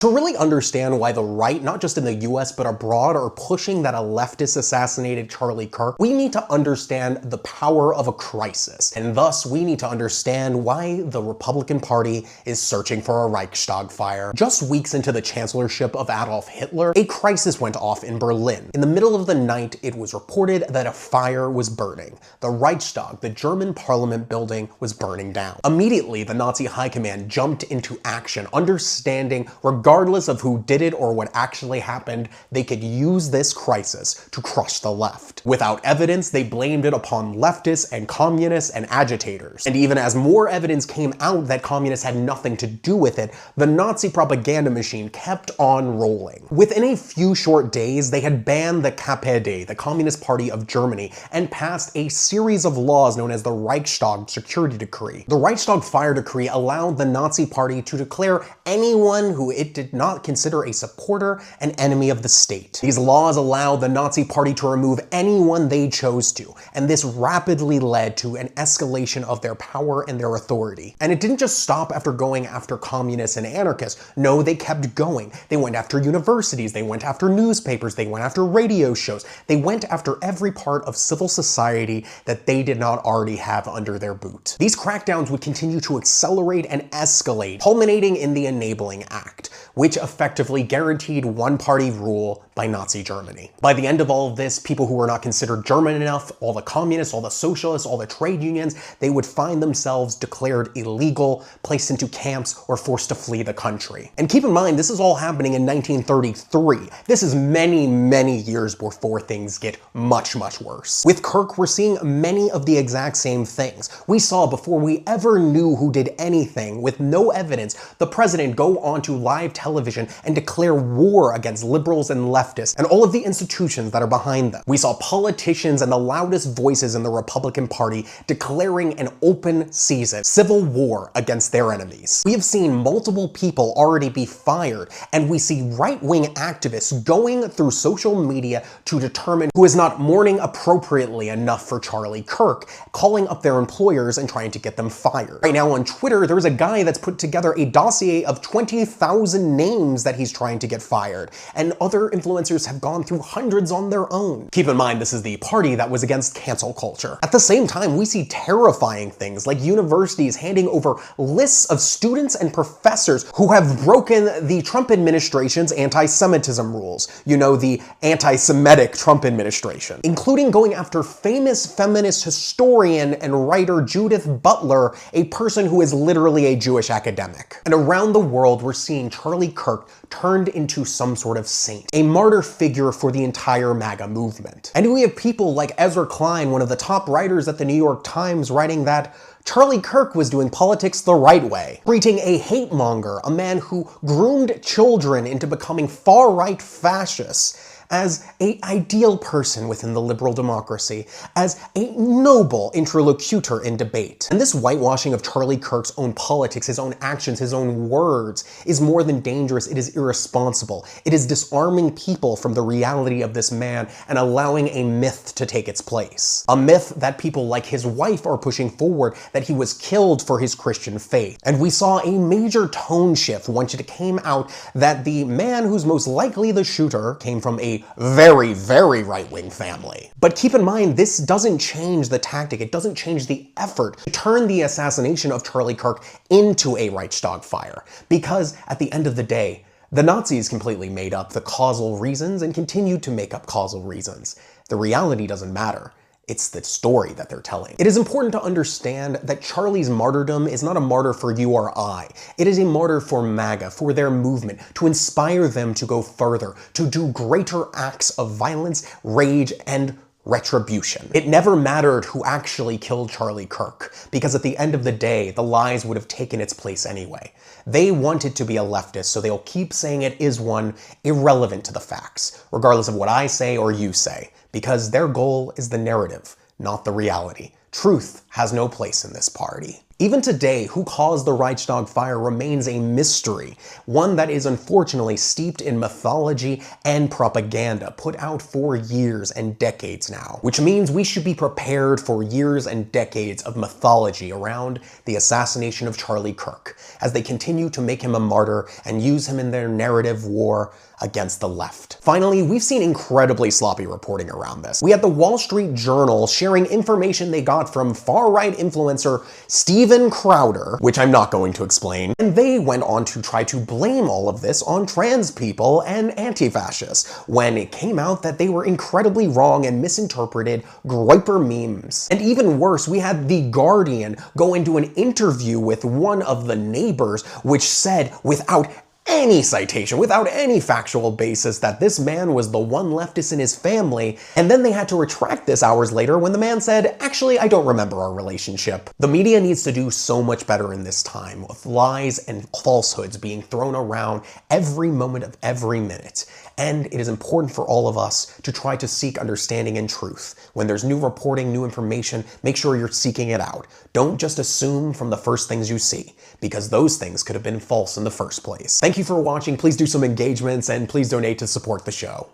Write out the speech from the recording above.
To really understand why the right, not just in the US but abroad, are pushing that a leftist assassinated Charlie Kirk, we need to understand the power of a crisis. And thus, we need to understand why the Republican Party is searching for a Reichstag fire. Just weeks into the chancellorship of Adolf Hitler, a crisis went off in Berlin. In the middle of the night, it was reported that a fire was burning. The Reichstag, the German parliament building, was burning down. Immediately, the Nazi high command jumped into action, understanding, regardless of who did it or what actually happened, they could use this crisis to crush the left. Without evidence, they blamed it upon leftists and communists and agitators. And even as more evidence came out that communists had nothing to do with it, the Nazi propaganda machine kept on rolling. Within a few short days, they had banned the KPD, the Communist Party of Germany, and passed a series of laws known as the Reichstag Security Decree. The Reichstag Fire Decree allowed the Nazi Party to declare anyone who it did not consider a supporter an enemy of the state. These laws allowed the Nazi Party to remove anyone they chose to, and this rapidly led to an escalation of their power and their authority. And it didn't just stop after going after communists and anarchists. No, they kept going. They went after universities, they went after newspapers, they went after radio shows, they went after every part of civil society that they did not already have under their boot. These crackdowns would continue to accelerate and escalate, culminating in the Enabling Act, which effectively guaranteed one-party rule by Nazi Germany. By the end of all of this, people who were not considered German enough, all the communists, all the socialists, all the trade unions, they would find themselves declared illegal, placed into camps, or forced to flee the country. And keep in mind, this is all happening in 1933. This is many, many years before things get much, much worse. With Kirk, we're seeing many of the exact same things. We saw before we ever knew who did anything, with no evidence, the president go onto live television and declare war against liberals and leftists and all of the institutions that are behind them. We saw politicians and the loudest voices in the Republican Party declaring an open season, civil war against their enemies. We have seen multiple people already be fired, and we see right-wing activists going through social media to determine who is not mourning appropriately enough for Charlie Kirk, calling up their employers and trying to get them fired. Right now on Twitter, there's a guy that's put together a dossier of 20,000 names that he's trying to get fired, and other influencers have gone through hundreds on their own. Keep in mind, this is the party that was against cancel culture. At the same time, we see terrifying things like universities handing over lists of students and professors who have broken the Trump administration's anti-Semitism rules. You know, the anti-Semitic Trump administration, including going after famous feminist historian and writer Judith Butler, a person who is literally a Jewish academic. And around the world, we're seeing Charlie Kirk turned into some sort of saint, a martyr figure for the entire MAGA movement. And we have people like Ezra Klein, one of the top writers at the New York Times, writing that Charlie Kirk was doing politics the right way, treating a hate monger, a man who groomed children into becoming far-right fascists, as an ideal person within the liberal democracy, as a noble interlocutor in debate. And this whitewashing of Charlie Kirk's own politics, his own actions, his own words, is more than dangerous. It is irresponsible. It is disarming people from the reality of this man and allowing a myth to take its place. A myth that people like his wife are pushing forward, that he was killed for his Christian faith. And we saw a major tone shift once it came out that the man who's most likely the shooter came from a very, very right-wing family. But keep in mind, this doesn't change the tactic. It doesn't change the effort to turn the assassination of Charlie Kirk into a Reichstag fire. Because at the end of the day, the Nazis completely made up the causal reasons and continued to make up causal reasons. The reality doesn't matter. It's the story that they're telling. It is important to understand that Charlie's martyrdom is not a martyr for you or I. It is a martyr for MAGA, for their movement, to inspire them to go further, to do greater acts of violence, rage, and retribution. It never mattered who actually killed Charlie Kirk, because at the end of the day, the lies would have taken its place anyway. They want it to be a leftist, so they'll keep saying it is one, irrelevant to the facts, regardless of what I say or you say, because their goal is the narrative, not the reality. Truth has no place in this party. Even today, who caused the Reichstag fire remains a mystery, one that is unfortunately steeped in mythology and propaganda put out for years and decades now, which means we should be prepared for years and decades of mythology around the assassination of Charlie Kirk, as they continue to make him a martyr and use him in their narrative war against the left. Finally, we've seen incredibly sloppy reporting around this. We had the Wall Street Journal sharing information they got from far-right influencer Steven Crowder, which I'm not going to explain, and they went on to try to blame all of this on trans people and anti-fascists, when it came out that they were incredibly wrong and misinterpreted Groyper memes. And even worse, we had The Guardian go into an interview with one of the neighbors, which said, without any citation, without any factual basis, that this man was the one leftist in his family, and then they had to retract this hours later when the man said, actually, I don't remember our relationship. The media needs to do so much better in this time, with lies and falsehoods being thrown around every moment of every minute. And it is important for all of us to try to seek understanding and truth. When there's new reporting, new information, make sure you're seeking it out. Don't just assume from the first things you see, because those things could have been false in the first place. Thank you for watching. Please do some engagements and please donate to support the show.